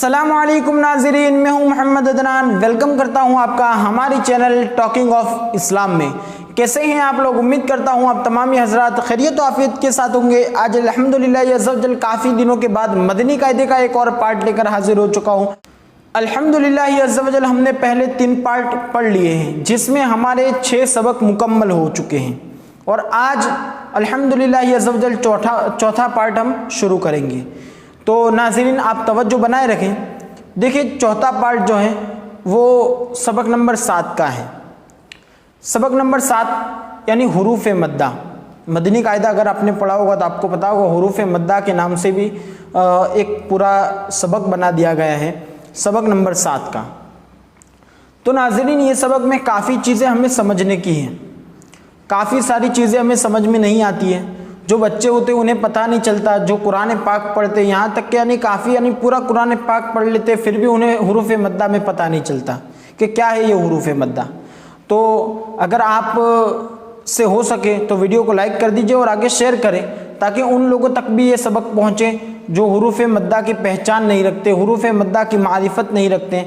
अस्सलामुअलैकुम नाज़रीन, मैं हूं मोहम्मद अदनान। वेलकम करता हूं आपका हमारी चैनल टॉकिंग ऑफ इस्लाम में। कैसे हैं आप लोग? उम्मीद करता हूं आप तमामी हजरात खैरियत और आफियत के साथ होंगे। आज अल्हम्दुलिल्लाह अज़्ज़वजल काफ़ी दिनों के बाद मदनी कायदे का एक और पार्ट लेकर हाजिर हो चुका हूँ। अल्हम्दुलिल्लाह अज़्ज़वजल हमने पहले 3 पार्ट पढ़ लिए हैं, जिसमें हमारे 6 सबक मुकम्मल हो चुके हैं और आज अल्हम्दुलिल्लाह अज़्ज़वजल चौथा पार्ट हम शुरू करेंगे। तो नाज़रीन आप तवज्जो बनाए रखें। देखिए चौथा पार्ट जो है वो सबक नंबर 7 का है। सबक नंबर 7 यानी हुरूफ मद्दा। मदनी कायदा अगर आपने पढ़ा होगा तो आपको पता होगा हुरूफ मद्दा के नाम से भी एक पूरा सबक बना दिया गया है, सबक नंबर 7 का। तो नाज़रीन ये सबक में काफ़ी चीज़ें हमें समझने की हैं, काफ़ी सारी चीज़ें हमें समझ में नहीं आती हैं। जो बच्चे होते हैं उन्हें पता नहीं चलता, जो कुरान पाक पढ़ते यहाँ तक कि यानी पूरा कुरान पाक पढ़ लेते फिर भी उन्हें हुरूफ मद्दा में पता नहीं चलता कि क्या है ये हुरूफ मद्दा। तो अगर आप से हो सके तो वीडियो को लाइक कर दीजिए और आगे शेयर करें ताकि उन लोगों तक भी ये सबक पहुँचे जो हुरूफ मद्दा की पहचान नहीं रखते, हुरूफ मद्दा की मारिफत नहीं रखते।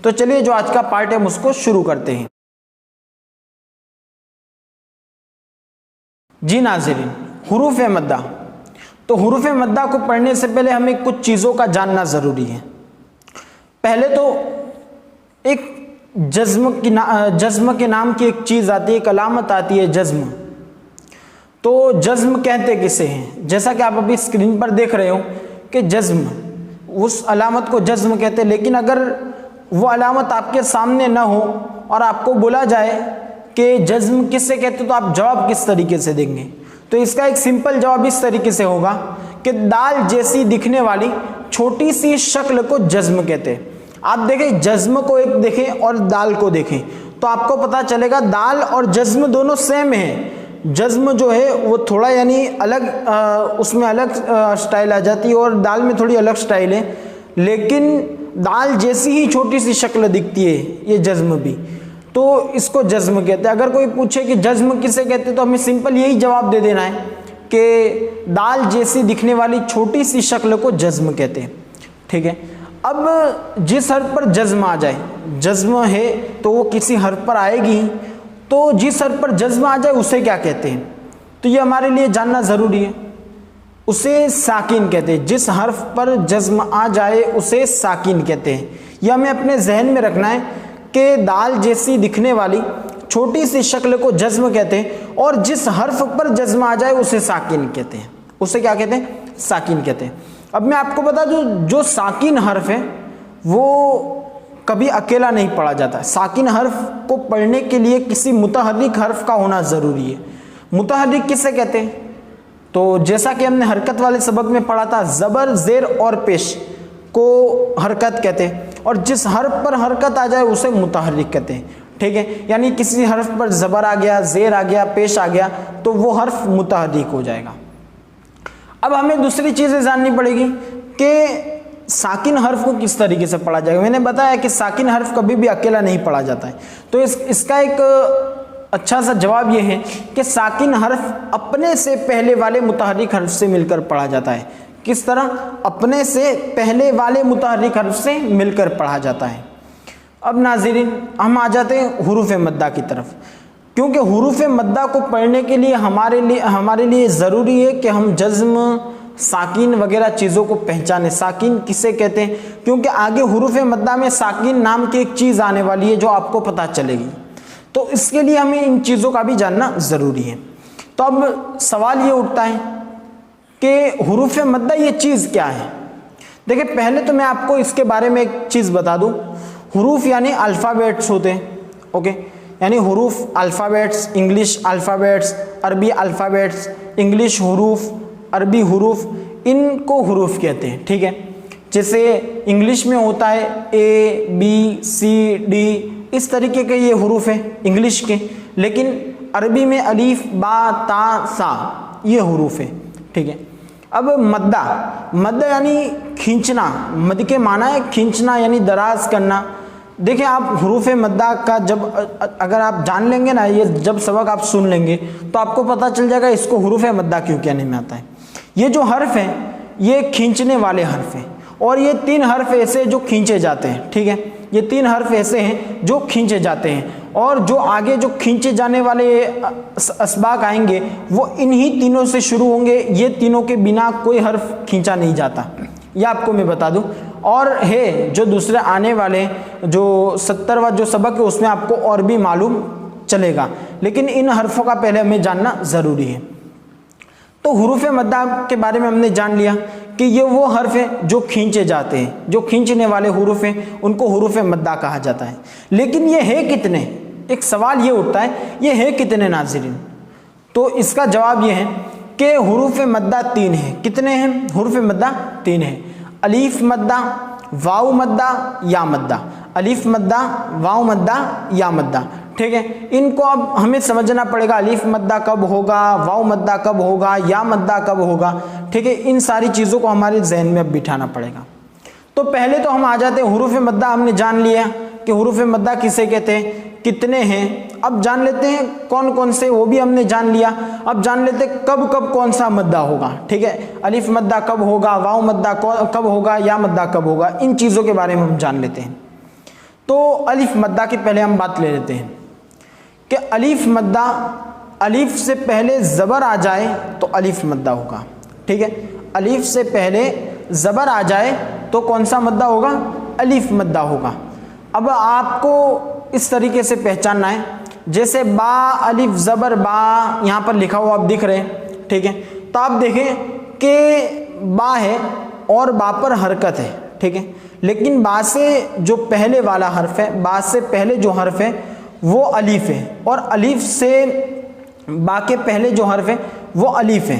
तो चलिए जो आज का पार्ट है उसको शुरू करते हैं। जी नाज़रीन, हुरूफ मद्दा। तो हुरूफ मद्दा को पढ़ने से पहले हमें कुछ चीज़ों का जानना ज़रूरी है। पहले तो एक जज्म के नाम की एक चीज़ आती है, एक अलामत आती है जज्म। तो जज्म कहते किसे हैं? जैसा कि आप अभी स्क्रीन पर देख रहे हो कि जज्म, उस अलामत को जज्म कहते हैं। लेकिन अगर वो अलामत आपके सामने ना हो और आपको बोला जाए कि जज्म किससे कहते तो आप जवाब किस तरीके से देंगे? तो इसका एक सिंपल जवाब इस तरीके से होगा कि दाल जैसी दिखने वाली छोटी सी शक्ल को जज्म कहते हैं। आप देखें जज्म को एक देखें और दाल को देखें तो आपको पता चलेगा दाल और जज्म दोनों सेम है। जज्म जो है वो थोड़ा यानी अलग उसमें अलग स्टाइल आ जाती है और दाल में थोड़ी अलग स्टाइल है, लेकिन दाल जैसी ही छोटी सी शक्ल दिखती है ये जज्म भी। तो इसको जज्म कहते हैं। अगर कोई पूछे कि जज्म किसे कहते हैं तो हमें सिंपल यही जवाब दे देना है कि दाल जैसी दिखने वाली छोटी सी शक्ल को जज्म कहते हैं। ठीक है। अब जिस हर्फ पर जज्म आ जाए, जज्म है तो वो किसी हर्फ पर आएगी, तो जिस हर्फ पर जज्म आ जाए उसे क्या कहते हैं? तो ये हमारे लिए जानना ज़रूरी है। उसे साकिन कहते हैं। जिस हर्फ पर जज्म आ जाए उसे साकिन कहते हैं। यह हमें अपने जहन में रखना है कि दाल जैसी दिखने वाली छोटी सी शक्ल को जज्म कहते हैं और जिस हर्फ पर जज्म आ जाए उसे साकिन कहते हैं। उसे क्या कहते हैं? साकिन कहते हैं। अब मैं आपको बता दूं, जो साकिन हर्फ है वो कभी अकेला नहीं पढ़ा जाता। साकिन हर्फ को पढ़ने के लिए किसी मुतहर्रिक हर्फ का होना ज़रूरी है। मुतहर्रिक किसे कहते हैं? तो जैसा कि हमने हरकत वाले सबक में पढ़ा था, ज़बर, ज़ेर और पेश को हरकत कहते हैं और जिस हर्फ पर हरकत आ जाए उसे मुतहर्रिक कहते हैं। ठीक है। यानी किसी हर्फ पर ज़बर आ गया, ज़ेर आ गया, पेश आ गया तो वो हर्फ मुतहर्रिक हो जाएगा। अब हमें दूसरी चीज़ें जाननी पड़ेगी कि साकिन हर्फ को किस तरीके से पढ़ा जाएगा। मैंने बताया कि साकिन हर्फ कभी भी अकेला नहीं पढ़ा जाता है। तो इसका एक अच्छा सा जवाब ये है कि साकिन हर्फ अपने से पहले वाले मुतहर्रिक हर्फ से मिलकर पढ़ा जाता है। किस तरह? अपने से पहले वाले मुतहर्रिक हर्फ से मिलकर पढ़ा जाता है। अब नाज़रीन हम आ जाते हैं हुरूफ मद्दा की तरफ, क्योंकि हुरूफ मद्दा को पढ़ने के लिए हमारे लिए ज़रूरी है कि हम जज्म, साकिन वगैरह चीज़ों को पहचानें। साकिन किसे कहते हैं? क्योंकि आगे हुरूफ मद्दा में साकिन नाम की एक चीज़ आने वाली है जो आपको पता चलेगी। तो इसके लिए हमें इन चीज़ों का भी जानना ज़रूरी है। तो अब सवाल ये उठता है कि हुरूफ मद्दा ये चीज़ क्या है? देखिए पहले तो मैं आपको इसके बारे में एक चीज़ बता दूं। हुरूफ यानी अल्फ़ाबेट्स होते हैं। ओके, यानी हुरूफ अल्फ़ाबेट्स, इंग्लिश अल्फ़ाबेट्स, अरबी अल्फ़ाबेट्स, इंग्लिश हुरूफ, अरबी हुरूफ, इनको हुरूफ कहते हैं। ठीक है। जैसे इंग्लिश में होता है A, B, C, D, इस तरीके के ये हुरूफ हैं इंग्लिश के, लेकिन अरबी में अलीफ, बा, ता, सा ये हुरूफ है। ठीक है। अब मद्दा यानी खींचना। मद के माना है खींचना यानी दराज करना। देखिए आप हुरूफ मद्दा का अगर आप जान लेंगे ना, ये जब सबक आप सुन लेंगे तो आपको पता चल जाएगा इसको हुरूफ मद्दा क्यों कहने में आता है। ये जो हर्फ है ये खींचने वाले हर्फ हैं और ये 3 हर्फ ऐसे जो खींचे जाते हैं, ठीक है, ये 3 हर्फ ऐसे हैं जो खींचे जाते हैं, और जो आगे जो खींचे जाने वाले अस्बाक आएंगे वो इन्हीं तीनों से शुरू होंगे। ये तीनों के बिना कोई हर्फ खींचा नहीं जाता, यह आपको मैं बता दूं। और है जो दूसरे आने वाले जो 70वां जो सबक है उसमें आपको और भी मालूम चलेगा, लेकिन इन हर्फों का पहले हमें जानना ज़रूरी है। तो हुरूफ मद्दा के बारे में हमने जान लिया कि ये वो हर्फ हैं जो खींचे जाते हैं, जो खींचने वाले हुरूफ हैं उनको हुरूफ मद्दा कहा जाता है। लेकिन ये है कितने, एक सवाल ये उठता है, ये है कितने नाज़रीन? तो इसका जवाब ये है कि हुरूफ मद्दा 3 है। कितने हैं हुरूफ मद्दा? 3 है। अलीफ मद्दा, वाव मद्दा, या मद्दा। अलीफ मद्दा, वाव मद्दा, या मद्दा, ठीक है। इनको अब हमें समझना पड़ेगा, अलीफ मद्दा कब होगा, वाव मद्दा कब होगा, या मद्दा कब होगा, ठीक है। इन सारी चीज़ों को हमारे जहन में अब बिठाना पड़ेगा। तो पहले तो हम आ जाते हैं हुरूफ मद्दा, हमने जान लिया कि हुरूफ मद्दा किसे कहते हैं, कितने हैं। अब जान लेते हैं कौन कौन से, वो भी हमने जान लिया। अब जान लेते हैं कब कब कौन सा मद्दा होगा, ठीक है। अलीफ मद्दा कब होगा, वाव मद्दा कब होगा, या मद्दा कब होगा, इन चीज़ों के बारे में हम जान लेते हैं। तो अलीफ मद्दा की पहले हम बात ले लेते हैं कि अलीफ मद्दा, अलीफ से पहले ज़बर आ जाए तो अलीफ मद्दा होगा, ठीक है। अलीफ से पहले ज़बर आ जाए तो कौन सा मद्दा होगा, अलीफ मद्दा होगा। अब आपको इस तरीके से पहचानना है, जैसे बा अलीफ ज़बर बा यहाँ पर लिखा हुआ आप दिख रहे हैं, ठीक है। तो आप देखें कि बा है और बा पर हरकत है, ठीक है। लेकिन बा से जो पहले वाला हर्फ है, बा से पहले जो हर्फ है वो अलीफ है, और अलीफ से बा के पहले जो हर्फ है वो अलीफ है,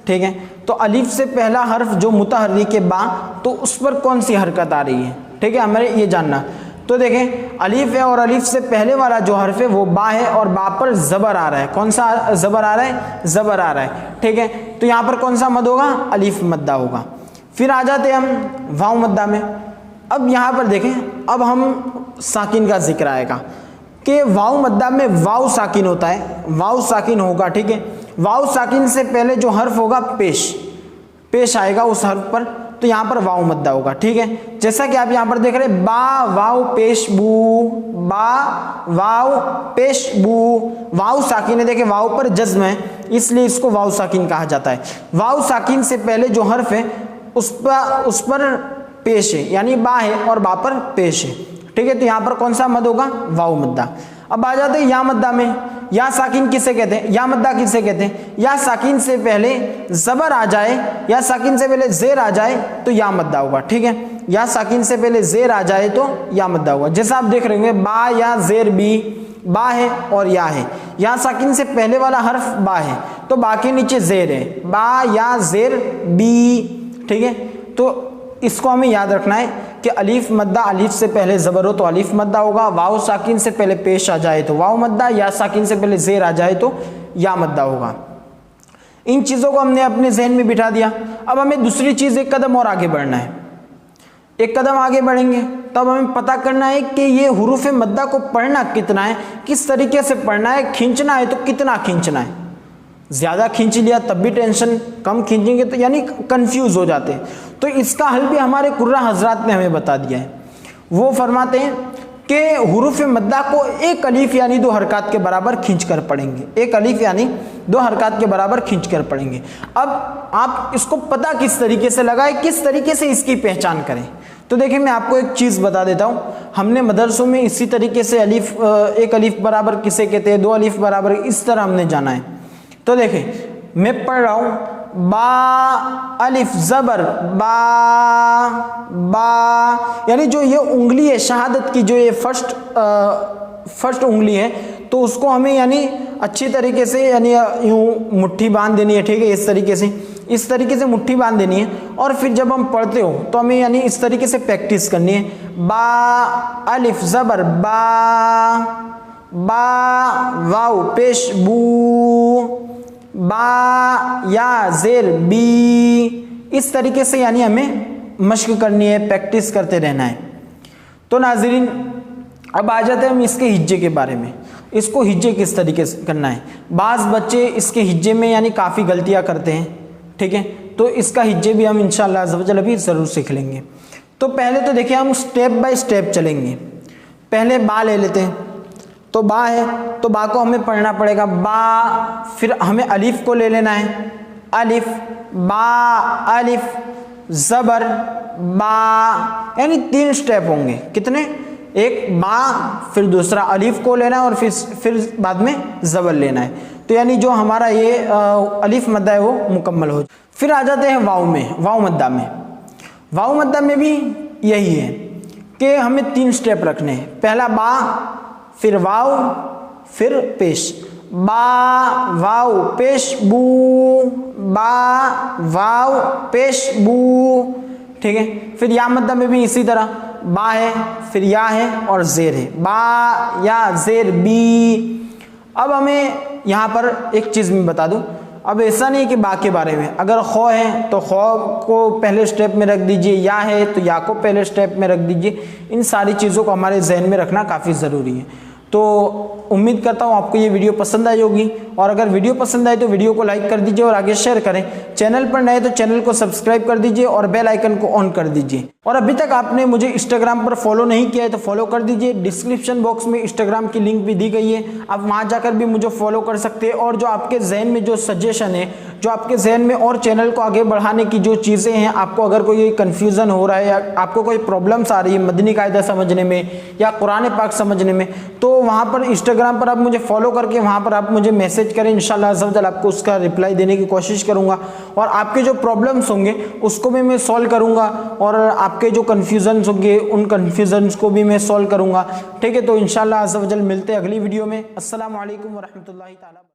ठीक है। तो अलीफ से पहला हर्फ जो मुतहर्रिक है बा, तो उस पर कौन सी हरकत आ रही है, ठीक है, हमें ये जानना। तो देखें अलीफ है और अलीफ से पहले वाला जो हर्फ है वो बा है, और बा पर ज़बर आ रहा है। कौन सा ज़बर आ रहा है, ज़बर आ रहा है, ठीक है। तो यहाँ पर कौन सा मद होगा, अलीफ मद्दा होगा। फिर आ जाते हैं हम वाव मद्दा में। अब यहाँ पर देखें, अब हम साकिन का जिक्र आएगा कि वाव मद्दा में वाव साकिन होता है, वाव साकिन होगा, ठीक है। वाव साकिन से पहले जो हर्फ होगा पेश आएगा उस हर्फ पर, तो यहाँ पर वाव मद्दा होगा, ठीक है। जैसा कि आप यहाँ पर देख रहे हैं, बा वाव पेश बू, बा वाव पेश बू, वाव साकिन है। देखिए वाव पर जज्म है, इसलिए इसको वाव साकिन कहा जाता है। वाव साकिन से पहले जो हर्फ है उस पर पेश है, यानी बा है और बा पर पेश है, ठीक है। तो यहाँ पर कौन सा मद होगा, वाव मद्दा। अब आ जाते हैं या मद्दा में। या साकिन किसे कहते हैं, या मद्दा किसे कहते हैं, या साकिन से पहले ज़बर आ जाए, या साकिन से पहले ज़ेर आ जाए तो या मद्दा होगा, ठीक है। या साकिन से पहले ज़ेर आ जाए तो या मद्दा होगा। जैसा आप देख रहे होंगे, बा या ज़ेर बी, बा है और या है। या साकिन से पहले वाला हर्फ बा है तो बा के नीचे ज़ेर है, बा या ज़ेर बी, ठीक है। तो इसको हमें याद रखना है कि अलीफ मद्दा, अलीफ से पहले ज़बर हो तो अलीफ मद्दा होगा, वाव साकिन से पहले पेश आ जाए तो वाव मद्दा, या साकिन से पहले ज़ेर आ जाए तो या मद्दा होगा। इन चीज़ों को हमने अपने जहन में बिठा दिया। अब हमें दूसरी चीज़ एक कदम और आगे बढ़ना है। एक कदम आगे बढ़ेंगे तब हमें पता करना है कि ये हुरूफ मद्दा को पढ़ना कितना है, किस तरीके से पढ़ना है, खींचना है तो कितना खींचना है। ज़्यादा खींच लिया तब भी टेंशन, कम खींचेंगे तो यानी कंफ्यूज हो जाते हैं। तो इसका हल भी हमारे कुर्रा हजरात ने हमें बता दिया है। वो फरमाते हैं कि हुरूफ मद्दा को एक अलीफ यानी 2 हरकत के बराबर खींच कर पढ़ेंगे, एक अलीफ यानी 2 हरकत के बराबर खींच कर पढ़ेंगे। अब आप इसको पता किस तरीके से लगाए, किस तरीके से इसकी पहचान करें। तो देखिए मैं आपको एक चीज़ बता देता हूँ, हमने मदरसों में इसी तरीके से अलीफ, एक अलीफ बराबर किसे कहते हैं, 2 अलीफ बराबर, इस तरह हमने जाना है। तो देखिए मैं पढ़ रहा हूँ, बा अलिफ ज़बर बा, बा यानी जो ये उंगली है शहादत की, जो ये फर्स्ट उंगली है, तो उसको हमें यानी अच्छी तरीके से यानी यूँ मुट्ठी बांध देनी है, ठीक है। इस तरीके से मुट्ठी बांध देनी है, और फिर जब हम पढ़ते हो तो हमें यानी इस तरीके से प्रैक्टिस करनी है। बा अलिफ ज़बर बा, बा वाव पेश बू, बा या ज़ेर बी, इस तरीके से यानी हमें मश्क करनी है, प्रैक्टिस करते रहना है। तो नाज़रीन अब आ जाते हैं हम इसके हिज्जे के बारे में। इसको हिज्जे किस तरीके से करना है। बाज़ बच्चे इसके हिज्जे में यानी काफ़ी गलतियां करते हैं, ठीक है। तो इसका हिज्जे भी हम इंशाअल्लाह अज़्ज़ व जल अभी ज़रूर सीख लेंगे। तो पहले तो देखिए हम स्टेप बाय स्टेप चलेंगे। पहले बा ले लेते हैं, तो बा है तो बा को हमें पढ़ना पड़ेगा बा, फिर हमें अलिफ को ले लेना है, अलिफ बा अलिफ ज़बर बा, यानी 3 स्टेप होंगे। कितने? एक बा, फिर दूसरा अलिफ को लेना है और फिर बाद में ज़बर लेना है। तो यानी जो हमारा ये अलिफ मद्दा है वो मुकम्मल हो। फिर आ जाते हैं वाव में, वाव मद्दा में। वाव मद्दा में भी यही है कि हमें 3 स्टेप रखने हैं। पहला बा, फिर वाव, फिर पेश। बा वाव पेश बू, बा वाव पेश बू, ठीक है। फिर या मद्दा में भी इसी तरह, बा है, फिर या है और जेर है, बा या जेर बी। अब हमें यहाँ पर एक चीज़ मैं बता दूं, अब ऐसा नहीं कि बा के बारे में, अगर खौ है तो खौ को पहले स्टेप में रख दीजिए, या है तो या को पहले स्टेप में रख दीजिए। इन सारी चीज़ों को हमारे जहन में रखना काफ़ी ज़रूरी है। तो उम्मीद करता हूँ आपको ये वीडियो पसंद आई होगी, और अगर वीडियो पसंद आए तो वीडियो को लाइक कर दीजिए और आगे शेयर करें। चैनल पर नए तो चैनल को सब्सक्राइब कर दीजिए और बेल आइकन को ऑन कर दीजिए। और अभी तक आपने मुझे इंस्टाग्राम पर फॉलो नहीं किया है तो फॉलो कर दीजिए। डिस्क्रिप्शन बॉक्स में इंस्टाग्राम की लिंक भी दी गई है, आप वहाँ जाकर भी मुझे फॉलो कर सकते हैं। और जो आपके जहन में जो सजेशन है, जो आपके जहन में और चैनल को आगे बढ़ाने की जो चीज़ें हैं, आपको अगर कोई कन्फ्यूज़न हो रहा है या आपको कोई प्रॉब्लम्स आ रही है मदनी कायदा समझने में या कुरान पाक समझने में, तो वहाँ पर इंस्टाग्राम पर आप मुझे फॉलो करके वहाँ पर आप मुझे मैसेज करें। इंशाल्लाह अज़्ज़ व जल आपको उसका रिप्लाई देने की कोशिश करूँगा, और आपके जो प्रॉब्लम्स होंगे उसको भी मैं सॉल्व करूँगा, और आपके जो कन्फ्यूज़न्स होंगे उन कन्फ्यूज़न्स को भी मैं सॉल्व करूँगा, ठीक है। तो इंशाल्लाह अज़्ज़ व जल मिलते हैं अगली वीडियो में। अस्सलामु अलैकुम व रहमतुल्लाहि ताला।